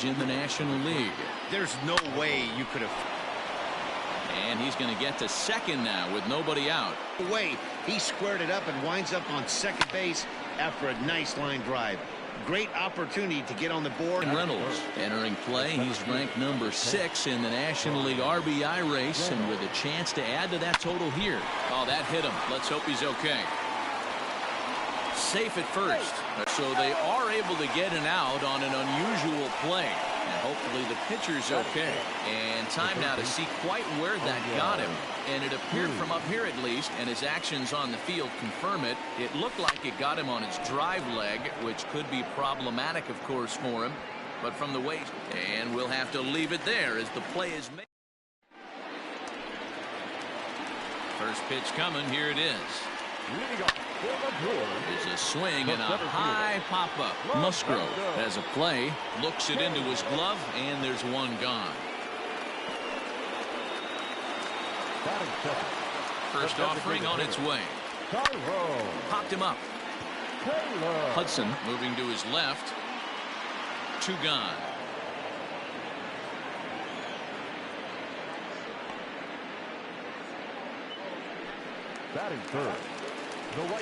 in the National League. There's no way you could have. And he's going to get to second now with nobody out. He squared it up and winds up on second base after a nice line drive. Great opportunity to get on the board. Reynolds entering play. He's ranked number 6 in the National League RBI race, and with a chance to add to that total here. Oh, that hit him. Let's hope he's okay. Safe at first. So they are able to get an out on an unusual play. And hopefully the pitcher's okay. And time now to see quite where that got him. And it appeared from up here at least, and his actions on the field confirm it. It looked like it got him on his drive leg, which could be problematic, of course, for him. But from the weight, and we'll have to leave it there as the play is made. First pitch coming. Here it is. There's a swing and a high pop-up. Musgrove has a play, looks it into his glove, and there's one gone. First offering on its way. Popped him up. Hudson moving to his left. 2 gone. Batting third.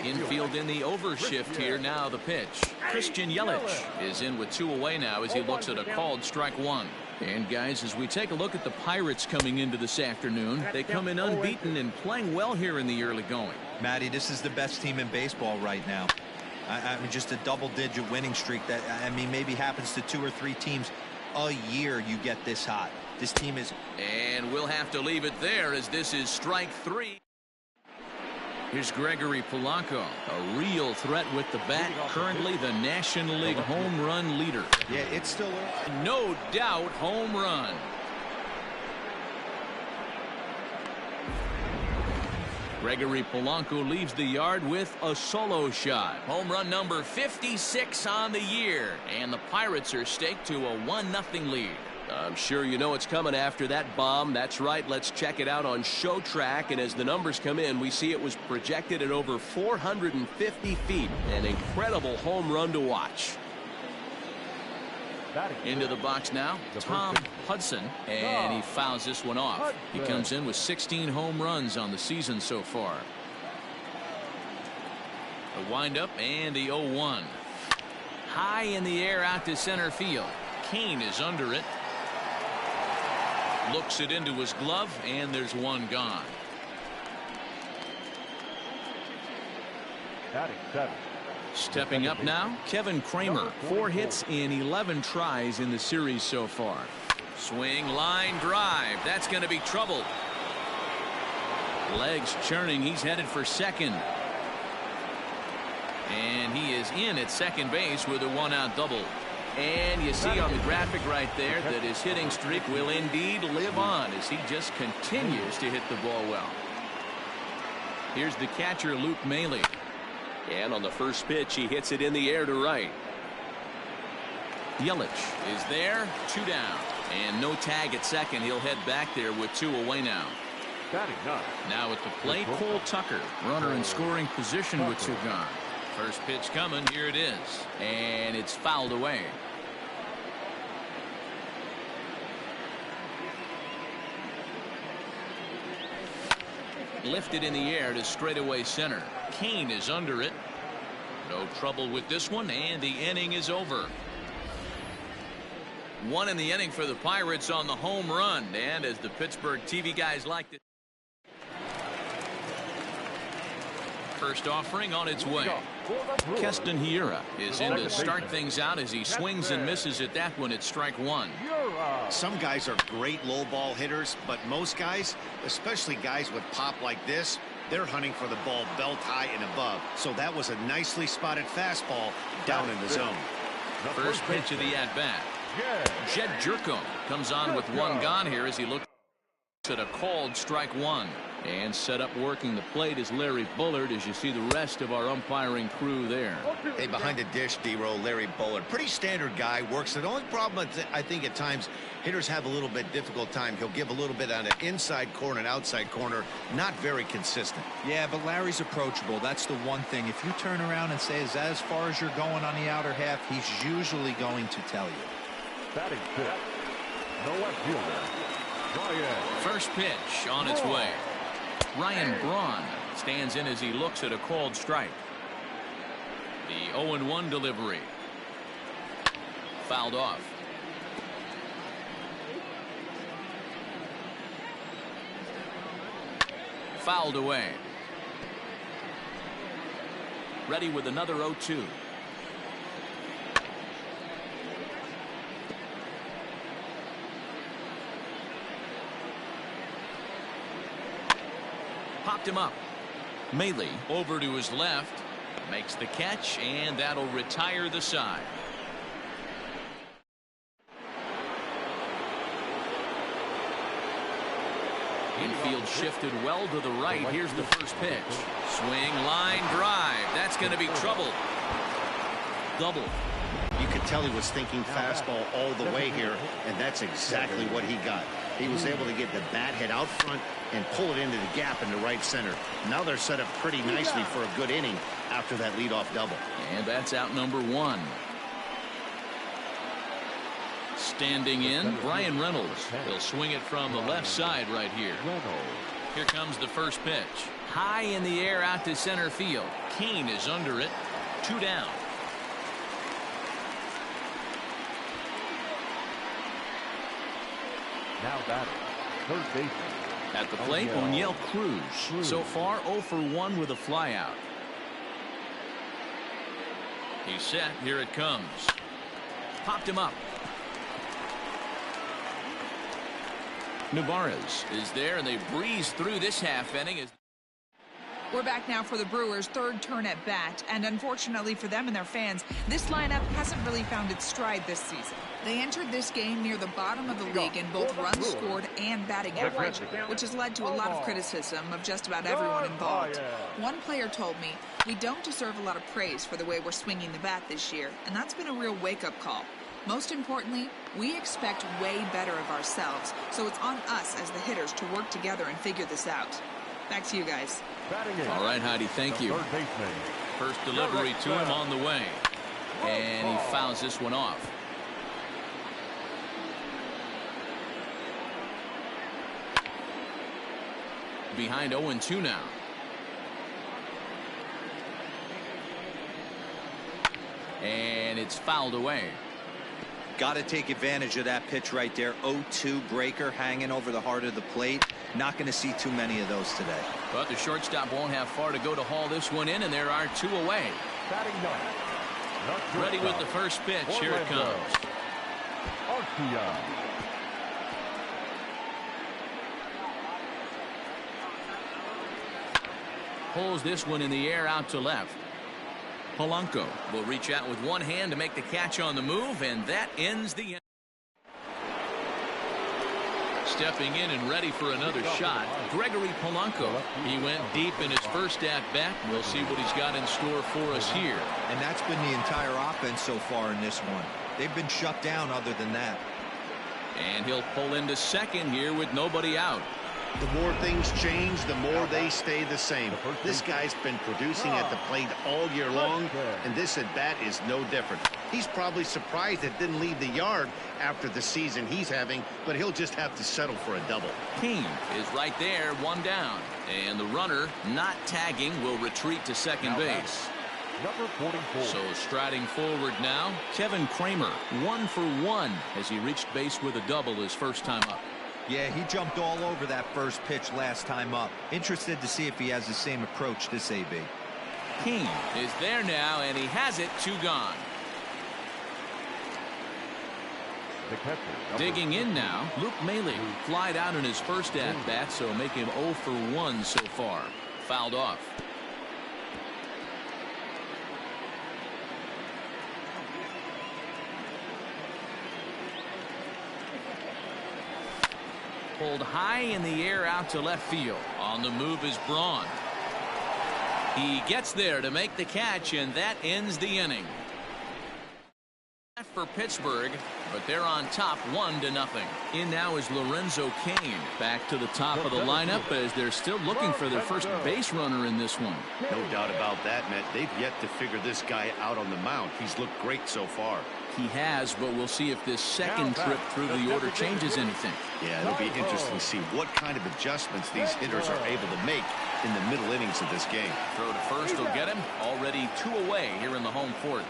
Infield in the overshift here. Now the pitch. Christian Yelich is in with 2 away now as he looks at a called strike 1. And guys, as we take a look at the Pirates coming into this afternoon, they come in unbeaten and playing well here in the early going. Matty, this is the best team in baseball right now. I mean, just a double-digit winning streak that, I mean, maybe happens to 2 or 3 teams a year. You get this hot. This team is. And we'll have to leave it there as this is strike 3. Here's Gregory Polanco, a real threat with the bat, currently the National League home run leader. Yeah, it's still no doubt home run. Gregory Polanco leaves the yard with a solo shot. Home run number 56 on the year, and the Pirates are staked to a 1-0 lead. I'm sure you know it's coming after that bomb. That's right. Let's check it out on ShowTrack. And as the numbers come in, we see it was projected at over 450 feet. An incredible home run to watch. Into the box now, Tom Hudson, and he fouls this one off. He comes in with 16 home runs on the season so far. The windup and the 0-1. High in the air out to center field. Kane is under it. Looks it into his glove, and there's one gone. Stepping up now, Kevin Kramer. 4 hits in 11 tries in the series so far. Swing, line drive. That's going to be trouble. Legs churning. He's headed for second. And he is in at second base with a 1-out double. And you see on the graphic right there that his hitting streak will indeed live on as he just continues to hit the ball well. Here's the catcher, Luke Maile. And on the first pitch, he hits it in the air to right. Yelich is there, 2 down. And no tag at second. He'll head back there with 2 away now. Now at the plate, Cole Tucker, runner in scoring position with 2 gone. First pitch coming. Here it is. And it's fouled away. Lifted in the air to straightaway center. Kane is under it. No trouble with this one, and the inning is over. 1 in the inning for the Pirates on the home run. And as the Pittsburgh TV guys like to. First offering on its way. Keston Hiura is in to start things out as he swings and misses at that one at strike 1. Some guys are great low ball hitters, but most guys, especially guys with pop like this, they're hunting for the ball belt high and above. So that was a nicely spotted fastball down in the zone. First pitch of the at-bat. Jed Jerko comes on with 1 gone here as he looks at a called strike 1. And set up working the plate is Larry Bullard as you see the rest of our umpiring crew there. Hey, behind the dish, D-Row, Larry Bullard. Pretty standard guy, works it. The only problem I think at times hitters have a little bit difficult time. He'll give a little bit on the inside corner and outside corner. Not very consistent. Yeah, but Larry's approachable. That's the one thing. If you turn around and say, is that as far as you're going on the outer half, he's usually going to tell you. Batting fifth, the left fielder, Ryan. First pitch on its way. Ryan Braun stands in as he looks at a called strike. The 0-1 delivery. Fouled off. Fouled away. Ready with another 0-2. Popped him up. Maile over to his left. Makes the catch, and that'll retire the side. Infield shifted well to the right. Here's the first pitch. Swing, line, drive. That's going to be trouble. Double. You could tell he was thinking fastball all the way here, and that's exactly what he got. He was able to get the bat head out front and pull it into the gap in the right center. Now they're set up pretty nicely for a good inning after that leadoff double. And that's out number one. Standing in, Brian Reynolds. He'll swing it from the left side right here. Here comes the first pitch. High in the air out to center field. Kane is under it. 2 down. Now batting, third baseman. At the plate, Oneil Cruz. So far 0 for 1 with a flyout. He's set. Here it comes. Popped him up. Narvaez is there, and they breeze through this half inning. We're back now for the Brewers' third turn at bat, and unfortunately for them and their fans, this lineup hasn't really found its stride this season. They entered this game near the bottom of the league in both runs scored and batting average, which has led to a lot of criticism of just about everyone involved. One player told me, "We don't deserve a lot of praise for the way we're swinging the bat this year," and that's been a real wake-up call. Most importantly, we expect way better of ourselves, so it's on us as the hitters to work together and figure this out. Back to you guys. All right, Heidi, thank you. First delivery to him on the way. And he fouls this one off. Behind 0-2 now. And it's fouled away. Got to take advantage of that pitch right there. 0-2 breaker hanging over the heart of the plate. Not going to see too many of those today. But the shortstop won't have far to go to haul this one in, and there are 2 away. Ready with the first pitch. Here it comes. Pulls this one in the air out to left. Polanco will reach out with one hand to make the catch on the move, and that ends the inning. Stepping in and ready for another shot, Gregory Polanco. He went deep in his first at-bat. We'll see what he's got in store for us here. And that's been the entire offense so far in this one. They've been shut down other than that. And he'll pull into second here with nobody out. The more things change, the more they stay the same. This guy's been producing at the plate all year long, and this at-bat is no different. He's probably surprised it didn't leave the yard after the season he's having, but he'll just have to settle for a double. Kane is right there, 1 down. And the runner, not tagging, will retreat to second base. Number 44. So striding forward now, Kevin Kramer, 1 for 1 as he reached base with a double his first time up. Yeah, he jumped all over that first pitch last time up. Interested to see if he has the same approach this AB. Kane is there now, and he has it. 2 gone. The catcher, Digging in now, Luke Maile flied out in his first at-bat, so make him 0 for 1 so far. Fouled off. Pulled high in the air out to left field. On the move is Braun. He gets there to make the catch, and that ends the inning. for Pittsburgh, but they're on top 1-0. In now is Lorenzo Cain back to the top of the lineup as they're still looking for their first base runner in this one. No doubt about that, Matt. They've yet to figure this guy out on the mound. He's looked great so far. He has, but we'll see if this second trip through the order changes anything. Yeah, it'll be interesting to see what kind of adjustments these hitters are able to make in the middle innings of this game. Throw to first will get him. Already 2 away here in the home fourth.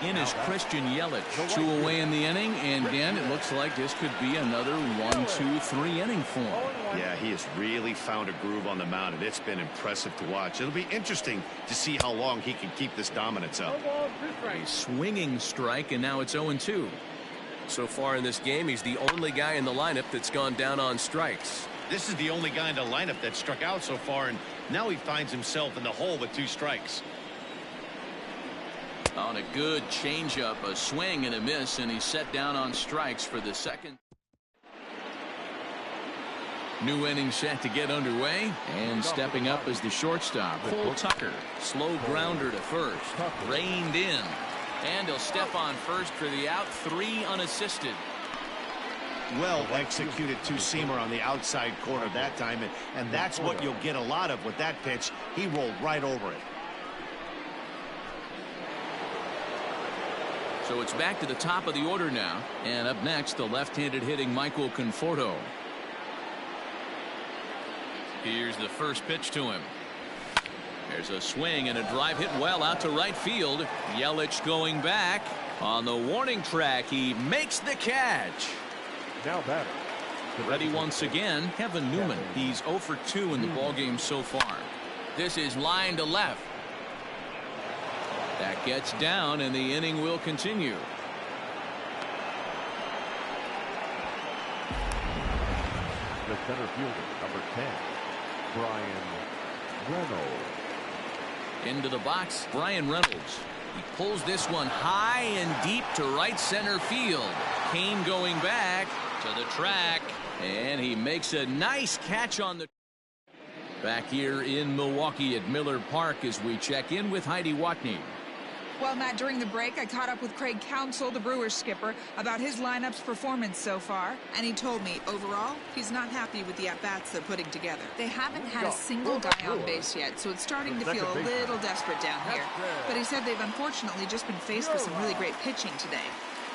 In is Christian Yelich. 2 away in the inning, and Dan, it looks like this could be another 1-2-3 inning for him. Yeah, he has really found a groove on the mound, and it's been impressive to watch. It'll be interesting to see how long he can keep this dominance up. A swinging strike, and now it's 0-2. So far in this game, he's the only guy in the lineup that's gone down on strikes. This is the only guy in the lineup that struck out so far, and now he finds himself in the hole with 2 strikes. On a good changeup, a swing and a miss, and he's set down on strikes for the second. New inning set to get underway, and stepping up is the shortstop, Cole Tucker. Slow grounder to first, reined in, and he'll step on first for the out, 3 unassisted. Well executed 2-seamer on the outside corner that time, and that's what you'll get a lot of with that pitch. He rolled right over it. So it's back to the top of the order now, and up next, the left-handed hitting Michael Conforto. Here's the first pitch to him. There's a swing and a drive hit well out to right field. Yelich going back on the warning track. He makes the catch. Now batter. Ready once again, Kevin Newman. He's 0 for 2 in the ballgame so far. This is line to left. That gets down, and the inning will continue. The center fielder, number 10, Bryan Reynolds. Into the box, Bryan Reynolds. He pulls this one high and deep to right center field. Cain going back to the track, and he makes a nice catch on the. Back here in Milwaukee at Miller Park as we check in with Heidi Watney. Well, Matt, during the break, I caught up with Craig Counsell, the Brewers skipper, about his lineup's performance so far, and he told me, overall, he's not happy with the at-bats they're putting together. They haven't had a single guy on base yet, so it's starting to feel a little desperate down here. But he said they've unfortunately just been faced with some really great pitching today.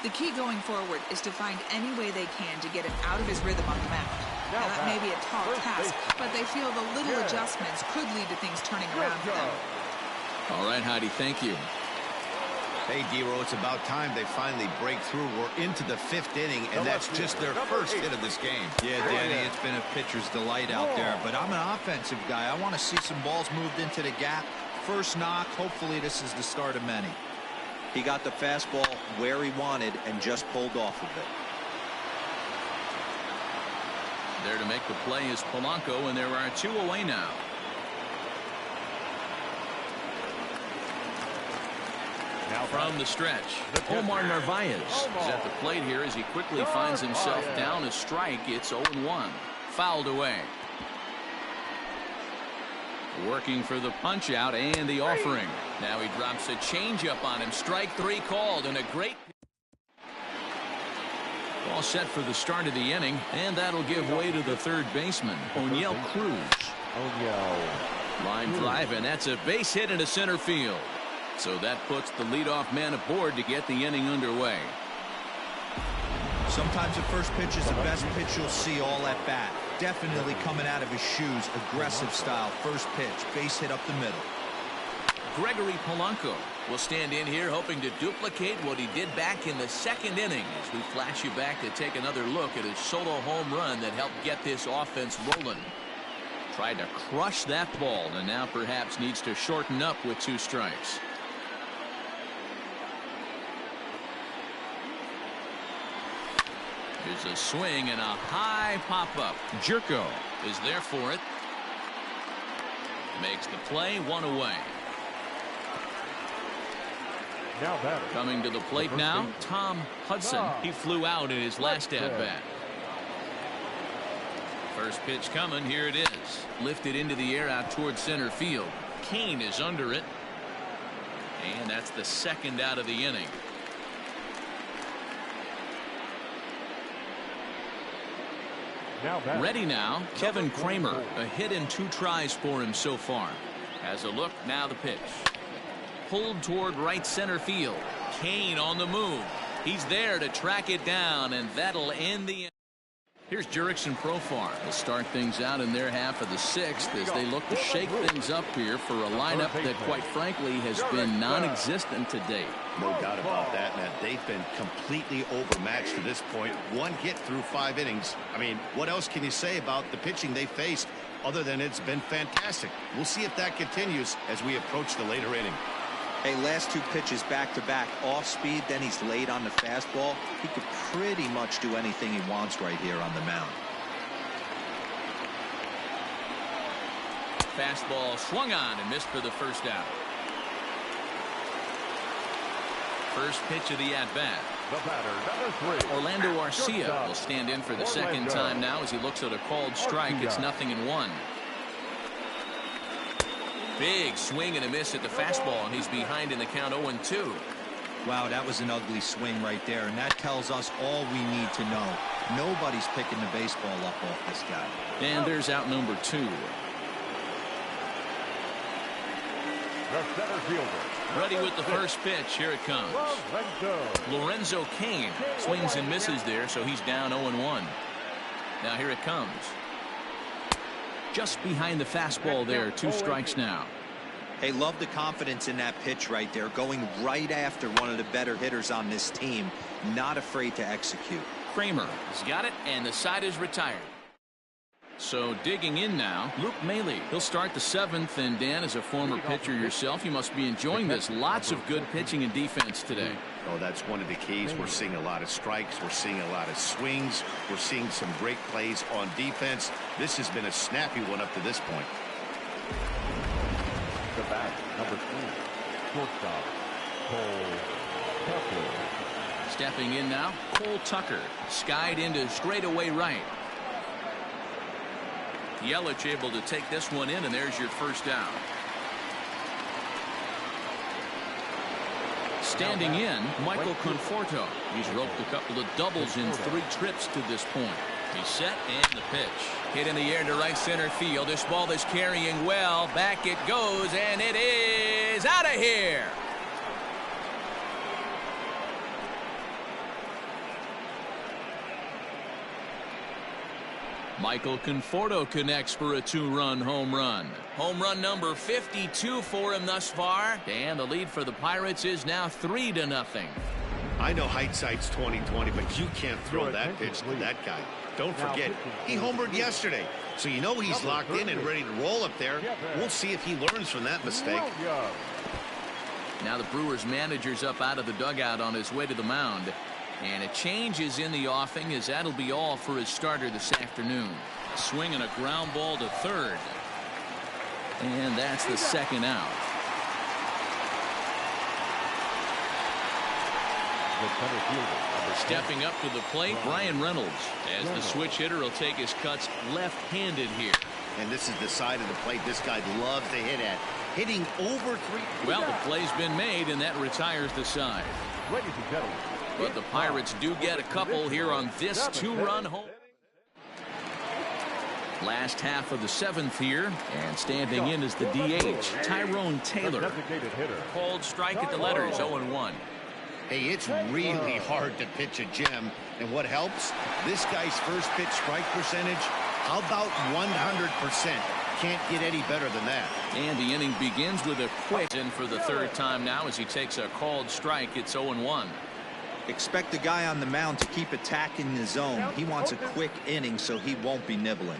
The key going forward is to find any way they can to get him out of his rhythm on the mound. Now, that may be a tall task, but they feel the little adjustments could lead to things turning around for them. All right, Heidi, thank you. Hey, D-Row, it's about time they finally break through. We're into the 5th inning, and that's just their first hit of this game. Yeah, Danny, it's been a pitcher's delight out there, but I'm an offensive guy. I want to see some balls moved into the gap. First knock, hopefully this is the start of many. He got the fastball where he wanted and just pulled off of it. There to make the play is Polanco, and there are 2 away now. Now from the stretch, Omar Narvaez is at the plate here as he quickly finds himself down a strike. It's 0-1. Fouled away. Working for the punch out and the offering. Now he drops a changeup on him. Strike 3 called, and a great. All set for the start of the inning, and that'll give way to the third baseman, Oneil Cruz. Line drive, and that's a base hit into center field. So that puts the leadoff man aboard to get the inning underway. Sometimes the first pitch is the best pitch you'll see all at bat. Definitely coming out of his shoes, aggressive style. First pitch, base hit up the middle. Gregory Polanco will stand in here hoping to duplicate what he did back in the 2nd inning as we flash you back to take another look at his solo home run that helped get this offense rolling. Tried to crush that ball and now perhaps needs to shorten up with 2 strikes. There's a swing and a high pop-up. Jerko is there for it. Makes the play, 1 away. Now batter. Coming to the plate now, Tom Hudson. He flew out in his last at-bat. First pitch coming. Here it is. Lifted into the air out towards center field. Cain is under it. And that's the 2nd out of the inning. Ready now, Kevin Kramer. A hit in 2 tries for him so far. Has a look, now the pitch. Pulled toward right center field. Kane on the move. He's there to track it down, and that'll end the. Here's Jurickson Profar. They'll start things out in their half of the 6th as they look to shake things up here for a lineup that, quite frankly, has been non-existent to date. No doubt about that, man. They've been completely overmatched to this point. 1 hit through 5 innings. I mean, what else can you say about the pitching they faced other than it's been fantastic? We'll see if that continues as we approach the later inning. Hey, last 2 pitches back-to-back off speed, then he's late on the fastball. He could pretty much do anything he wants right here on the mound. Fastball swung on and missed for the first out. First pitch of the at-bat. The batter, number 3. Orlando Arcia will stand in for the second time now as he looks at a called strike. It's 0-1. Big swing and a miss at the fastball, and he's behind in the count 0-2. Wow, that was an ugly swing right there, and that tells us all we need to know. Nobody's picking the baseball up off this guy. And there's out number 2. The center fielder. Ready with the first pitch. Here it comes. Lorenzo Cain swings and misses there, so he's down 0-1. Now here it comes. Just behind the fastball there. 2 strikes now. Hey, love the confidence in that pitch right there. Going right after one of the better hitters on this team. Not afraid to execute. Kramer has got it, and the side is retired. So digging in now, Luke Maile. He'll start the 7th, and Dan, as a former pitcher yourself, you must be enjoying this. Lots of good pitching and defense today. Oh, that's one of the keys. We're seeing a lot of strikes. We're seeing a lot of swings. We're seeing some great plays on defense. This has been a snappy one up to this point. The bat, number 2. Shortstop, Cole Tucker. Stepping in now, Cole Tucker. Skied into straightaway right. Yelich able to take this one in, and there's your first out. Standing in, Michael Conforto. He's roped a couple of doubles in 3 trips to this point. He's set, and the pitch. Hit in the air to right center field. This ball is carrying well. Back it goes, and it is out of here. Michael Conforto connects for a 2-run home run. Home run number 52 for him thus far. And the lead for the Pirates is now 3-0. I know hindsight's 20/20, but you can't throw that pitch to that guy. Don't forget, he homered yesterday. So you know he's locked in and ready to roll up there. We'll see if he learns from that mistake. Now the Brewers manager's up out of the dugout on his way to the mound. And a change is in the offing, as that'll be all for his starter this afternoon. Swing and a ground ball to third. And that's the second out. Stepping up to the plate, Brian Reynolds, as the switch hitter will take his cuts left-handed here. And this is the side of the plate this guy loves to hit at. Hitting over 3. Well, the play's been made, and that retires the side. Ladies and gentlemen. But the Pirates do get a couple here on this 2-run home. Last half of the 7th here, and standing in is the DH, Tyrone Taylor. Called strike at the letters, 0-1. Hey, it's really hard to pitch a gem. And what helps? This guy's first pitch strike percentage, how about 100%? Can't get any better than that. And the inning begins with a quick in for the 3rd time now as he takes a called strike. It's 0-1. Expect the guy on the mound to keep attacking the zone. He wants a quick inning, so he won't be nibbling.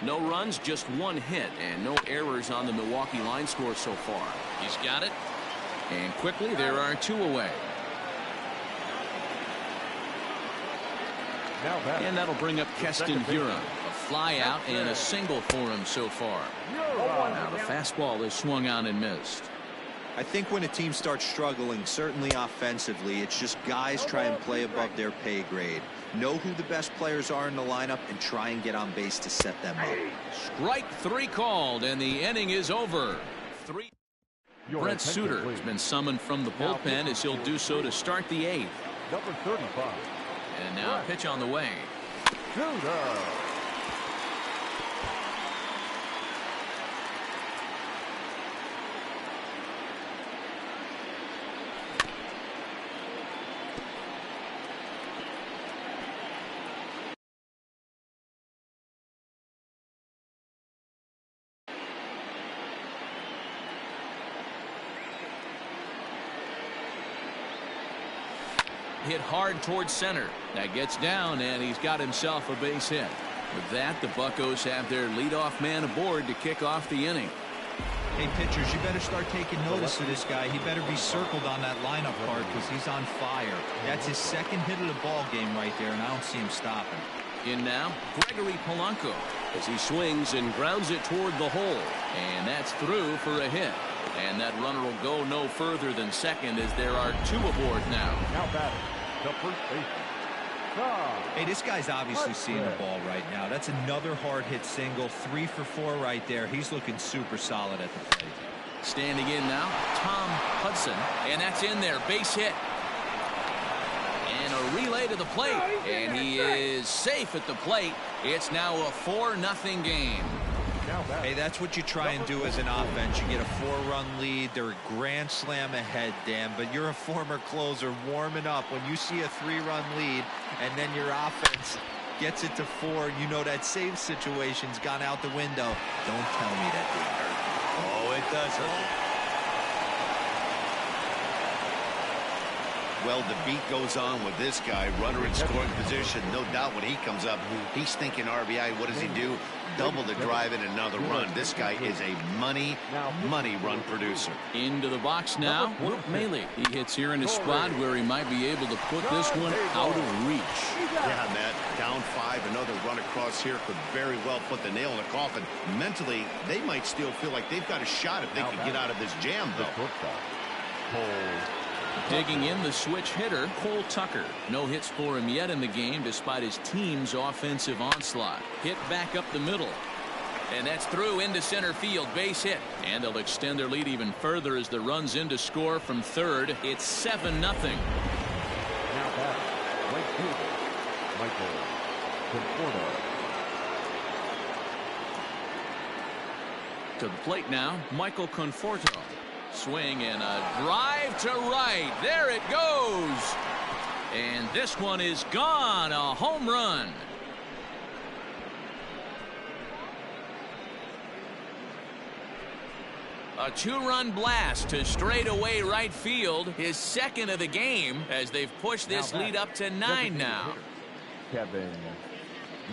No runs, just 1 hit, and no errors on the Milwaukee line score so far. He's got it. And quickly, there are 2 away. And that'll bring up Keston Hiura. A fly out and a single for him so far. Now the fastball is swung on and missed. I think when a team starts struggling, certainly offensively, it's just guys try and play above their pay grade. Know who the best players are in the lineup and try and get on base to set them up. Strike 3 called, and the inning is over. Brent Suter has been summoned from the bullpen as he'll do so to start the 8th. Number 35. And now a pitch on the way. Judah. Hit hard towards center. That gets down, and he's got himself a base hit. With that, the Buccos have their leadoff man aboard to kick off the inning. Hey, pitchers, you better start taking notice of this guy. He better be circled on that lineup card because he's on fire. That's his second hit of the ball game right there, and I don't see him stopping. In now, Gregory Polanco As he swings and grounds it toward the hole. and that's through for a hit. And that runner will go no further than second as there are two aboard now. Now batting, the first baseman. Hey, this guy's obviously seeing the ball right now. That's another hard hit single. 3 for 4 right there. He's looking super solid at the plate. Standing in now, Tom Hudson, and that's in there, base hit. And a relay to the plate, and he is safe at the plate. It's now a 4-0 game. Hey, that's what you try and do as an offense. You get a 4-run lead. They're a grand slam ahead, Dan, but you're a former closer warming up. When you see a 3-run lead and then your offense gets it to 4, you know that save situation's gone out the window. Don't tell me that didn't hurt. Oh, it doesn't. Well, the beat goes on with this guy. Runner in scoring position. No doubt when he comes up, he's thinking RBI. What does he do? Double the drive and another run. This guy is a money run producer. Into the box now, Luke Maile. He hits here in a spot where he might be able to put this one out of reach. Yeah, Matt, down 5, another run across here could very well put the nail in the coffin. Mentally, they might still feel like they've got a shot if they could get out of this jam, though. Digging in the switch hitter, Cole Tucker. No hits for him yet in the game despite his team's offensive onslaught. Hit back up the middle. And that's through into center field, base hit. And they'll extend their lead even further as the runs in to score from third. It's 7-0. Now back, right fielder, Michael Conforto. To the plate now, Michael Conforto. Swing and a drive to right. There it goes. And this one is gone. A home run. A 2-run blast to straightaway right field. His second of the game as they've pushed this lead up to 9 now. Kevin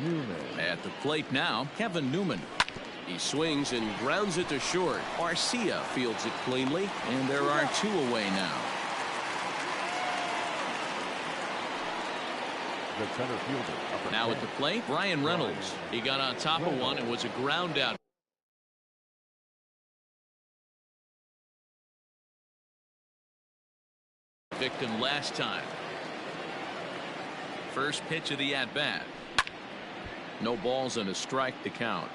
Newman. At the plate now, Kevin Newman. He swings and grounds it to short. Arcia fields it cleanly, and there are 2 away now. The center fielder. Now at the plate, Brian Reynolds. He got on top of one and was a ground out. Victim last time. First pitch of the at-bat. No balls and a strike to count.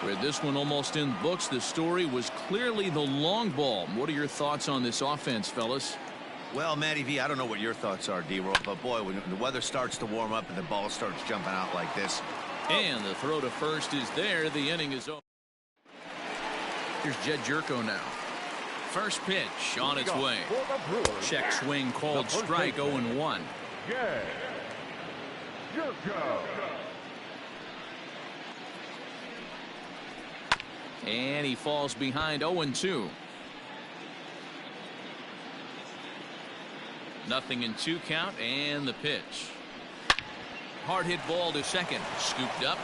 With this one almost in books, the story was clearly the long ball. What are your thoughts on this offense, fellas? Well, Matty V, I don't know what your thoughts are, D-Roll, but boy, when the weather starts to warm up and the ball starts jumping out like this. And the throw to first is there. The inning is over. Here's Jed Jerko now. First pitch on its way. Check swing called strike, 0-1. Jed Jerko. And he falls behind 0-2. Nothing in 2 count, and the pitch. Hard hit ball to second. Scooped up.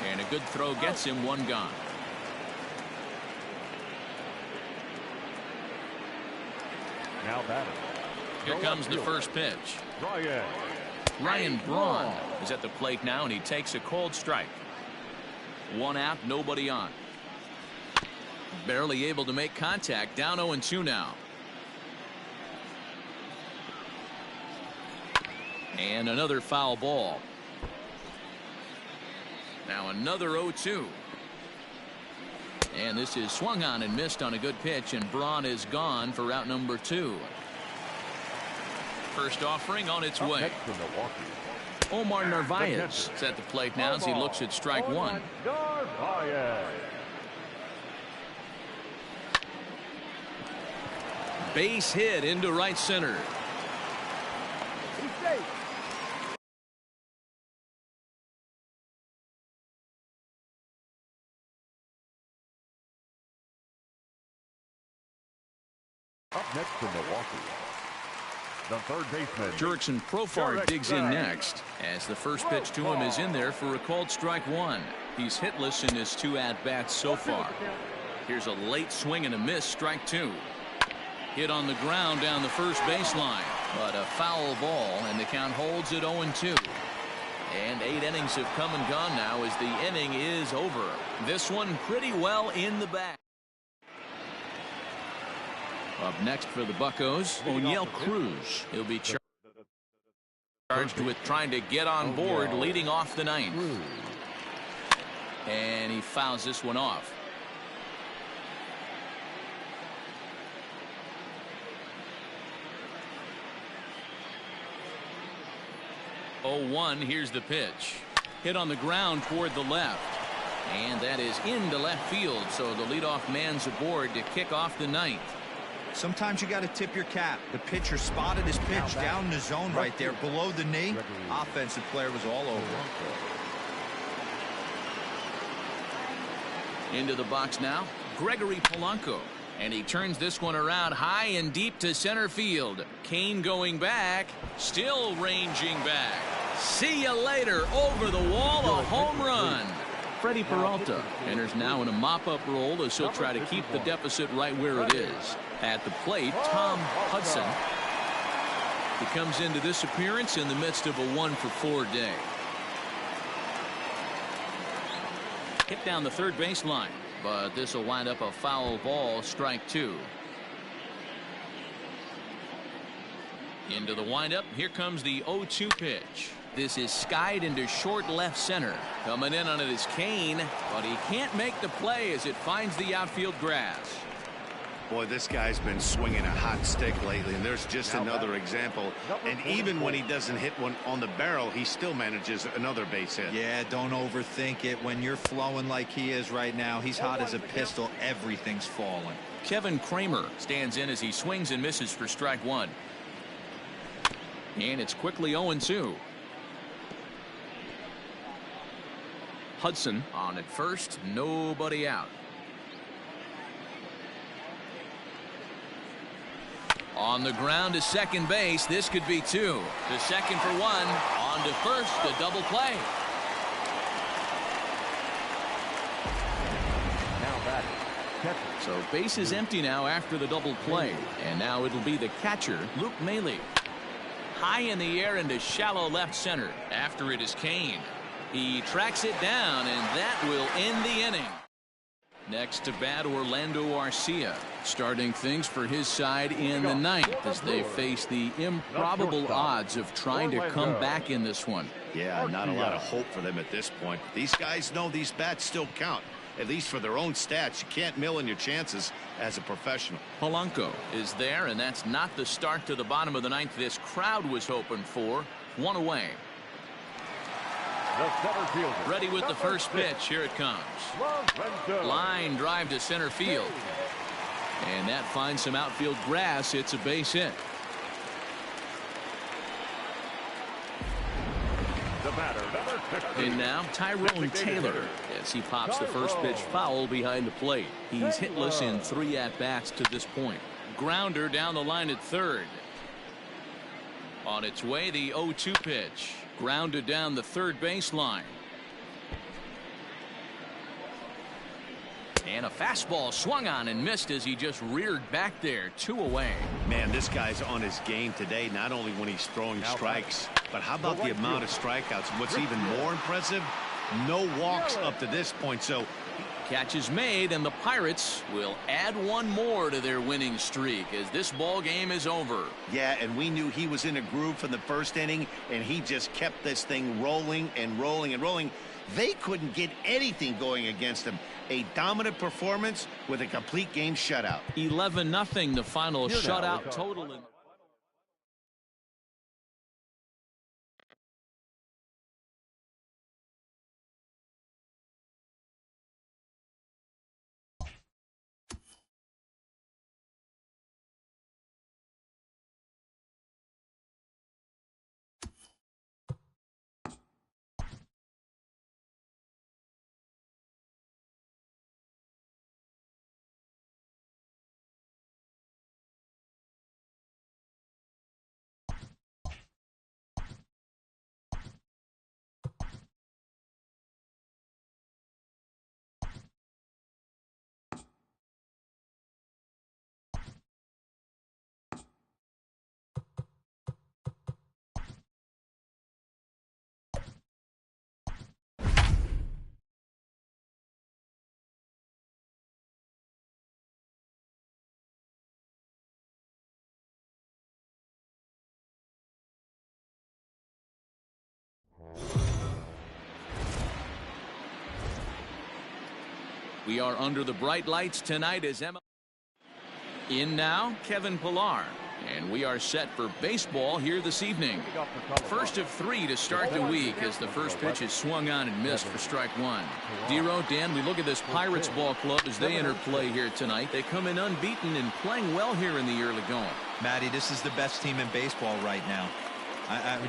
And a good throw gets him, 1 gone. Now batting. Here comes the first pitch. Ryan Braun is at the plate now, and he takes a cold strike. 1 out, nobody on. Barely able to make contact. Down 0-2 now. And another foul ball. Now another 0-2. And this is swung on and missed on a good pitch, and Braun is gone for out number 2. First offering on its Up way. next for Milwaukee. Omar Narvaez at the plate now as he looks at strike one. Narvaez. Base hit into right center. He's safe. Up next for Milwaukee, the third baseman. Jurickson Profar digs in next as the first pitch to him is in there for a called strike one. He's hitless in his 2 at-bats so far. Here's a late swing and a miss, strike 2. Hit on the ground down the first baseline, but a foul ball, and the count holds at 0-2. And 8 innings have come and gone now as the inning is over. This one pretty well in the bag. Up next for the Buccos, O'Neill Cruz. He'll be charged with trying to get on board leading off the ninth. And he fouls this one off. Oh, 1, here's the pitch. Hit on the ground toward the left. And that is into left field, so the leadoff man's aboard to kick off the ninth. Sometimes you got to tip your cap. The pitcher spotted his pitch down in the zone right there below the knee. Offensive player was all over. Into the box now, Gregory Polanco. And he turns this one around high and deep to center field. Kane going back, still ranging back. See you later, over the wall, a home run. Freddie Peralta enters now in a mop-up role as he'll try to keep the deficit right where it is. At the plate, Tom Hudson. He comes into this appearance in the midst of a 1-for-4 day. Hit down the third baseline, but this will wind up a foul ball, strike 2. Into the windup, here comes the 0-2 pitch. This is skied into short left center. Coming in on it is Kane, but he can't make the play as it finds the outfield grass. Boy, this guy's been swinging a hot stick lately, and there's just another example. And even when he doesn't hit one on the barrel, he still manages another base hit. Yeah, don't overthink it. When you're flowing like he is right now, he's hot as a pistol. Everything's falling. Kevin Kramer stands in as he swings and misses for strike 1. And it's quickly 0-2. Hudson on at first, nobody out. On the ground to second base, this could be 2. To second for 1, on to first, the double play. Now batting, So base is empty now after the double play, and now it'll be the catcher, Luke Maile. High in the air into shallow left center. After it is Kane. He tracks it down, and that will end the inning. Next to bat, Orlando Arcia, starting things for his side in the ninth as they face the improbable odds of trying to come back in this one. Yeah, not a lot of hope for them at this point. These guys know these bats still count, at least for their own stats. You can't mill in your chances as a professional. Polanco is there, and that's not the start to the bottom of the ninth this crowd was hoping for. 1 away. the center fielder. Ready with the first pitch. Here it comes. Line drive to center field. And that finds some outfield grass. It's a base hit. The batter, number 50. And now Tyrone Taylor as he pops the first pitch foul behind the plate. He's hitless in 3 at-bats to this point. Grounder down the line at third. On its way, the 0-2 pitch. Grounded down the third baseline. And a fastball swung on and missed as he just reared back there. 2 away. Man, this guy's on his game today, not only when he's throwing strikes, but how about the amount of strikeouts? What's even more impressive, no walks up to this point. So catch is made, and the Pirates will add 1 more to their winning streak as this ball game is over. yeah, and we knew he was in a groove from the first inning, and he just kept this thing rolling and rolling and rolling. They couldn't get anything going against him. A dominant performance with a complete game shutout. 11-0 the final shutout total. We are under the bright lights tonight as Emma. In now, Kevin Pillar. And we are set for baseball here this evening. First of 3 to start the week as the first pitch is swung on and missed for strike 1. Dero, Dan, we look at this Pirates ball club as they enter play here tonight. They come in unbeaten and playing well here in the early going. Matty, this is the best team in baseball right now.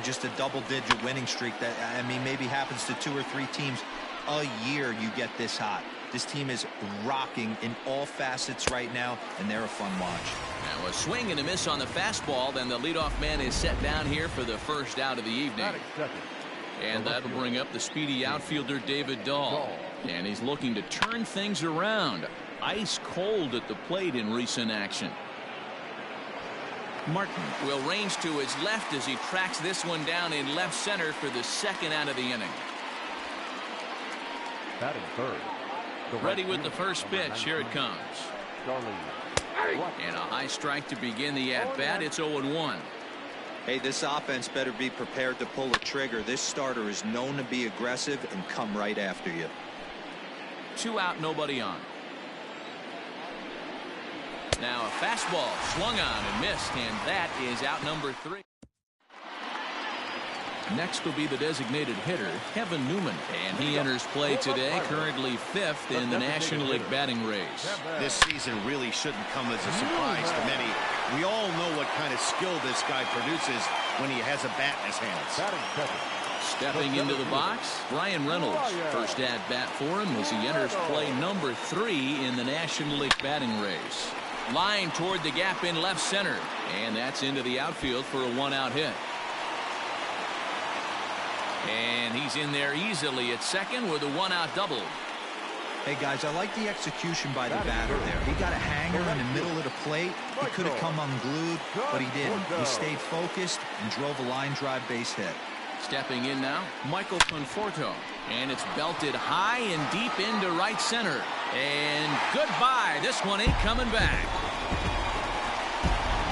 Just a double-digit winning streak that, I mean, maybe happens to 2 or 3 teams a year you get this hot. This team is rocking in all facets right now, and they're a fun watch. Now a swing and a miss on the fastball. Then the leadoff man is set down here for the first out of the evening. And that'll bring up the speedy outfielder David Dahl. And he's looking to turn things around. Ice cold at the plate in recent action. Martin will range to his left as he tracks this one down in left center for the second out of the inning. Batting third. Ready with the first pitch. Here it comes. And a high strike to begin the at-bat. It's 0-1. Hey, this offense better be prepared to pull a trigger. This starter is known to be aggressive and come right after you. 2 out, nobody on. Now a fastball swung on and missed, and that is out number 3. Next will be the designated hitter, Kevin Newman, and he enters play today, currently 5th in the National League batting race. This season really shouldn't come as a surprise to many. We all know what kind of skill this guy produces when he has a bat in his hands. Stepping into the box, Brian Reynolds. First at bat for him as he enters play number 3 in the National League batting race. Line toward the gap in left center, and that's into the outfield for a 1-out hit. And he's in there easily at second with a 1-out double. Hey, guys, I like the execution by the batter there. He got a hanger in the middle of the plate. He could have come unglued, but he didn't. He stayed focused and drove a line drive base hit. Stepping in now, Michael Conforto. And it's belted high and deep into right center. And goodbye. This one ain't coming back.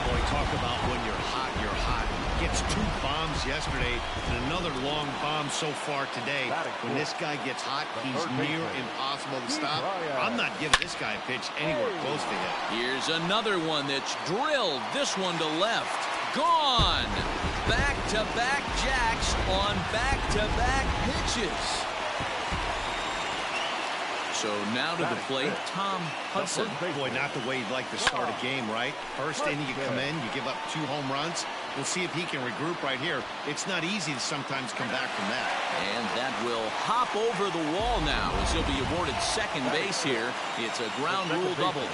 Boy, talk about when you're hot, you're hot. Gets 2 bombs yesterday and another long bomb so far today. When this guy gets hot, he's near impossible to stop. I'm not giving this guy a pitch anywhere close to hit. Here's another one that's drilled. This one to left. Gone. Back-to-back jacks on back-to-back pitches. So now to the plate, Tom Hudson. Boy, not the way you'd like to start a game, right? First inning, you come in, you give up 2 home runs. We'll see if he can regroup right here. It's not easy to sometimes come back from that. And that will hop over the wall now as he'll be awarded second base here. It's a ground rule double.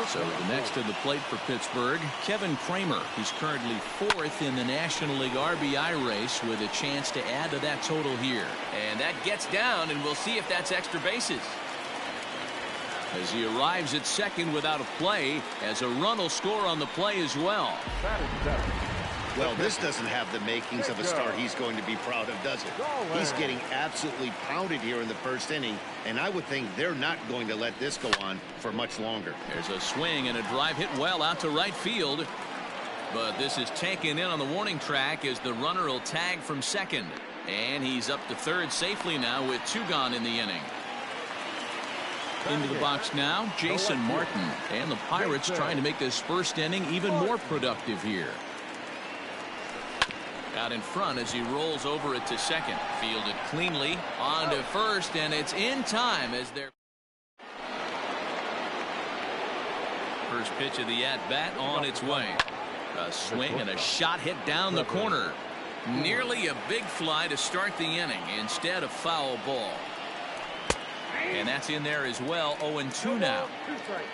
So the next to the plate for Pittsburgh, Kevin Kramer. He's currently 4th in the National League RBI race with a chance to add to that total here. And that gets down, and we'll see if that's extra bases. As he arrives at second without a play, as a run will score on the play as well. Well, this doesn't have the makings of a start he's going to be proud of, does it? He's getting absolutely pounded here in the first inning, and I would think they're not going to let this go on for much longer. There's a swing and a drive hit well out to right field. But this is taken in on the warning track as the runner will tag from second. And he's up to third safely now with 2 gone in the inning. Into the box now, Jason Martin. And the Pirates trying to make this first inning even more productive here. Out in front as he rolls over it to second. Fielded cleanly on to first, and it's in time as they're. First pitch of the at-bat on its way. A swing and a shot hit down the corner. Nearly a big fly to start the inning. Instead, a foul ball. And that's in there as well. 0-2 now.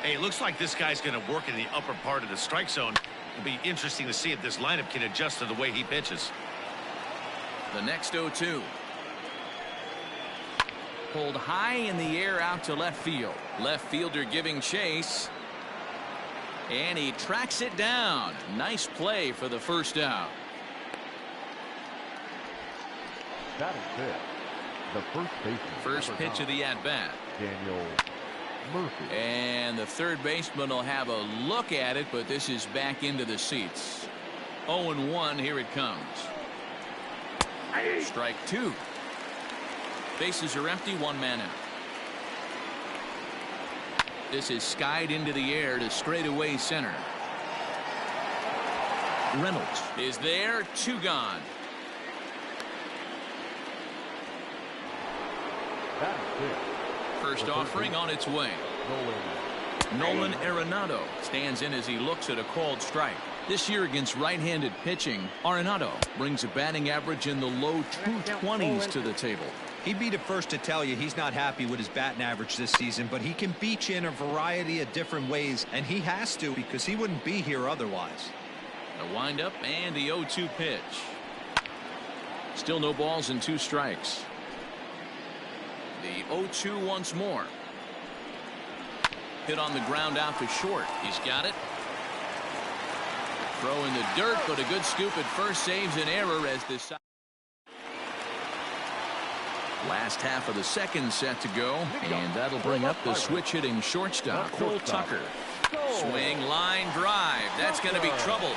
Hey, it looks like this guy's going to work in the upper part of the strike zone. It'll be interesting to see if this lineup can adjust to the way he pitches. The next 0-2. Pulled high in the air out to left field. Left fielder giving chase. And he tracks it down. Nice play for the first out. That is it. The first baseman. First pitch of the at-bat. Daniel Murphy. And the third baseman will have a look at it, but this is back into the seats. 0-1, here it comes. Strike 2. Bases are empty, 1 man out. This is skied into the air to straightaway center. Reynolds is there. 2 gone. First offering on its way. Nolan Arenado stands in as he looks at a called strike. This year against right-handed pitching, Arenado brings a batting average in the low 220s to the table. He'd be the first to tell you he's not happy with his batting average this season, but he can beat you in a variety of different ways, and he has to because he wouldn't be here otherwise. A windup and the 0-2 pitch. Still no balls and 2 strikes. The 0-2 once more. Hit on the ground out to short. He's got it. Throw in the dirt, but a good scoop at first saves an error as this. Last half of the second set to go, and that'll bring up the switch hitting shortstop, Cole Tucker. Swing, line drive. That's going to be trouble.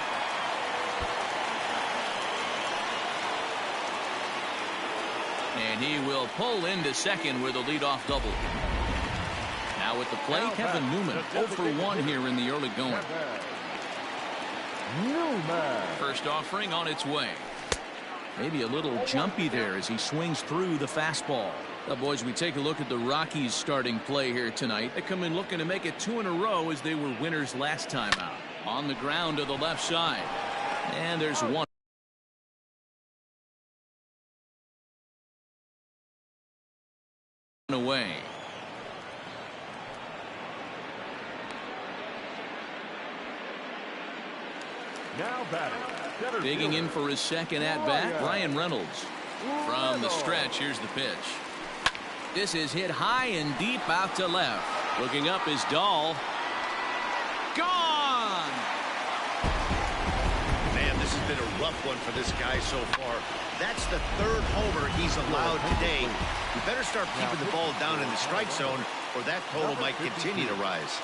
And he will pull into second with a leadoff double. Now with the plate, Kevin Newman, 0 for 1 here in the early going. First offering on its way. Maybe a little jumpy there as he swings through the fastball. Now, boys, we take a look at the Rockies starting play here tonight. They come in looking to make it 2 in a row as they were winners last time out. On the ground to the left side. And there's 1 away. Now batting. Digging in for his second at-bat, Ryan Reynolds. From the stretch, here's the pitch. This is hit high and deep out to left. Looking up is Dahl. Gone! Man, this has been a rough one for this guy so far. That's the 3rd homer he's allowed today. You better start keeping the ball down in the strike zone, or that total might continue to rise.